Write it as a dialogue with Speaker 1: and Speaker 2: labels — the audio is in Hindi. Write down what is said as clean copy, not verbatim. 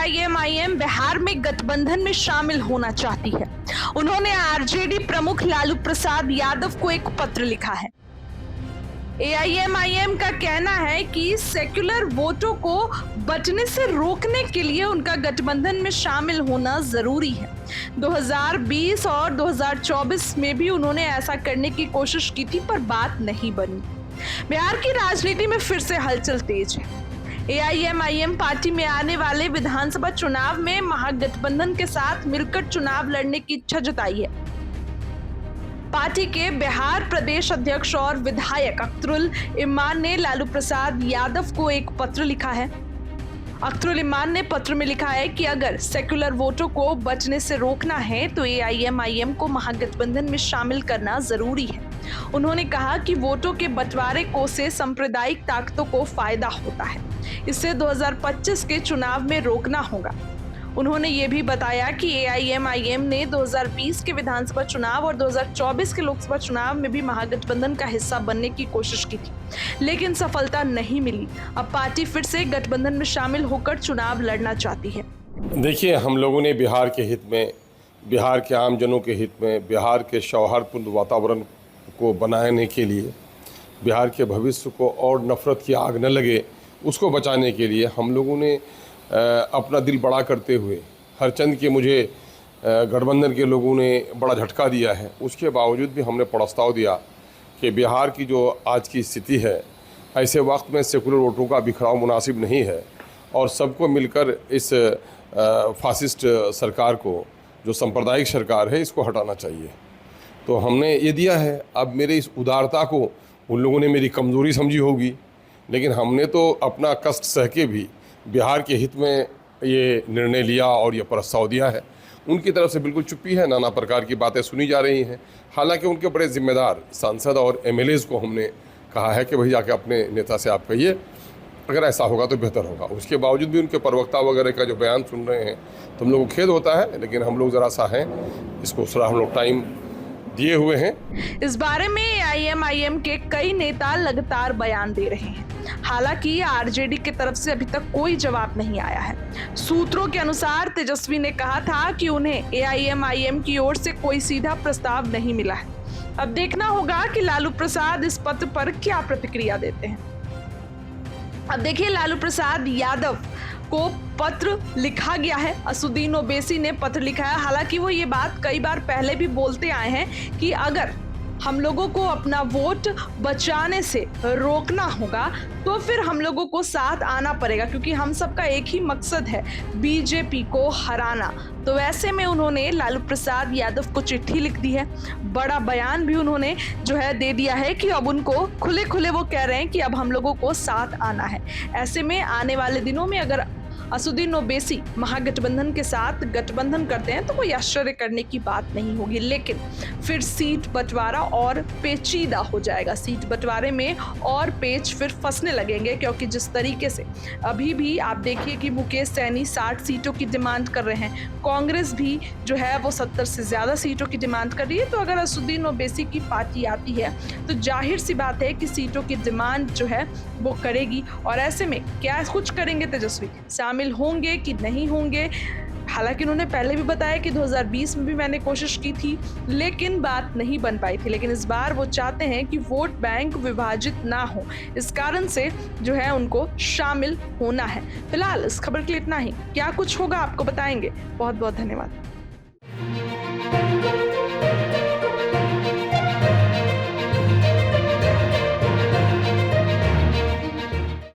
Speaker 1: एआईएमआईएम बिहार में गठबंधन में शामिल होना चाहती है। उन्होंने आरजेडी प्रमुख लालू प्रसाद यादव को एक पत्र लिखा है। एआईएमआईएम का कहना है कि सेक्युलर वोटों को बचने से रोकने के लिए उनका गठबंधन में शामिल होना जरूरी है। 2020 और 2024 में भी उन्होंने ऐसा करने की कोशिश की थी, पर बात नहीं बनी। बिहार की राजनीति में फिर से हलचल तेज है। एआईएमआईएम पार्टी में आने वाले विधानसभा चुनाव में महागठबंधन के साथ मिलकर चुनाव लड़ने की इच्छा जताई है। पार्टी के बिहार प्रदेश अध्यक्ष और विधायक अख्तरुल इमान ने लालू प्रसाद यादव को एक पत्र लिखा है। अख्तरुल इमान ने पत्र में लिखा है कि अगर सेक्युलर वोटों को बचने से रोकना है तो एआईएमआईएम को महागठबंधन में शामिल करना जरूरी है। उन्होंने कहा कि वोटों के बंटवारे को से सांप्रदायिक ताकतों को फायदा होता है, इससे 2025 के चुनाव में रोकना होगा। उन्होंने ये भी बताया कि एआईएमआईएम ने 2020 के विधानसभा चुनाव और 2024 के लोकसभा चुनाव में भी महागठबंधन का हिस्सा बनने की कोशिश की थी, लेकिन सफलता नहीं मिली। अब पार्टी फिर से गठबंधन में शामिल होकर चुनाव लड़ना चाहती है।
Speaker 2: देखिए, हम लोगों ने बिहार के हित में, बिहार के आमजनों के हित में, बिहार के सौहार्दपूर्ण वातावरण को बनाने के लिए, बिहार के भविष्य को और नफरत की आग न लगे उसको बचाने के लिए हम लोगों ने अपना दिल बड़ा करते हुए, हरचंद के मुझे गठबंधन के लोगों ने बड़ा झटका दिया है। उसके बावजूद भी हमने प्रस्ताव दिया कि बिहार की जो आज की स्थिति है, ऐसे वक्त में सेकुलर वोटों का बिखराव मुनासिब नहीं है और सबको मिलकर इस फासिस्ट सरकार को, जो सांप्रदायिक सरकार है, इसको हटाना चाहिए। तो हमने ये दिया है। अब मेरे इस उदारता को उन लोगों ने मेरी कमज़ोरी समझी होगी, लेकिन हमने तो अपना कष्ट सह के भी बिहार के हित में ये निर्णय लिया और ये प्रस्ताव दिया है। उनकी तरफ से बिल्कुल चुप्पी है, नाना प्रकार की बातें सुनी जा रही हैं। हालांकि उनके बड़े जिम्मेदार सांसद और एमएलएज़ को हमने कहा है कि भाई जाके अपने नेता से आप कहिए, अगर ऐसा होगा तो बेहतर होगा। उसके बावजूद भी उनके प्रवक्ता वगैरह का जो बयान सुन रहे हैं तो हम लोगों को खेद होता है, लेकिन हम लोग ज़रा सा हैं, इसको थोड़ा हम लोग टाइम दिए हुए हैं।
Speaker 1: इस बारे में एआईएमआईएम के कई नेता लगातार बयान दे रहे हैं। हालांकि आरजेडी की तरफ से अभी तक कोई जवाब नहीं आया है। सूत्रों के अनुसार तेजस्वी ने कहा था कि उन्हें एआईएमआईएम की ओर से कोई सीधा प्रस्ताव नहीं मिला है। अब देखना होगा कि लालू प्रसाद इस पत्र पर क्या प्रतिक्रिया देते हैं। अब देखिए, लालू प्रसाद यादव को पत्र लिखा गया है। असुद्दीन ओवैसी ने पत्र लिखा है। हालांकि वो ये बात कई बार पहले भी बोलते आए हैं कि अगर हम लोगों को अपना वोट बचाने से रोकना होगा तो फिर हम लोगों को साथ आना पड़ेगा, क्योंकि हम सबका एक ही मकसद है, बीजेपी को हराना। तो ऐसे में उन्होंने लालू प्रसाद यादव को चिट्ठी लिख दी है। बड़ा बयान भी उन्होंने जो है दे दिया है कि अब उनको खुले खुले वो कह रहे हैं कि अब हम लोगों को साथ आना है। ऐसे में आने वाले दिनों में अगर असुद्दीन ओवैसी महागठबंधन के साथ गठबंधन करते हैं तो कोई आश्चर्य करने की बात नहीं होगी, लेकिन फिर सीट बंटवारा और पेचीदा हो जाएगा। सीट बंटवारे में और पेच फिर फंसने लगेंगे, क्योंकि जिस तरीके से अभी भी आप देखिए कि मुकेश सैनी 60 सीटों की डिमांड कर रहे हैं, कांग्रेस भी जो है वो 70 से ज़्यादा सीटों की डिमांड कर रही है। तो अगर असुद्दीन ओवैसी की पार्टी आती है तो जाहिर सी बात है कि सीटों की डिमांड जो है वो करेगी। और ऐसे में क्या कुछ करेंगे तेजस्वी, शामिल होंगे कि नहीं होंगे। हालांकि उन्होंने पहले भी बताया कि 2020 में भी मैंने कोशिश की थी, लेकिन बात नहीं बन पाई थी। लेकिन इस बार वो चाहते हैं कि वोट बैंक विभाजित ना हो, इस कारण से जो है उनको शामिल होना है। फिलहाल इस खबर के लिए इतना ही। क्या कुछ होगा आपको बताएंगे। बहुत बहुत धन्यवाद।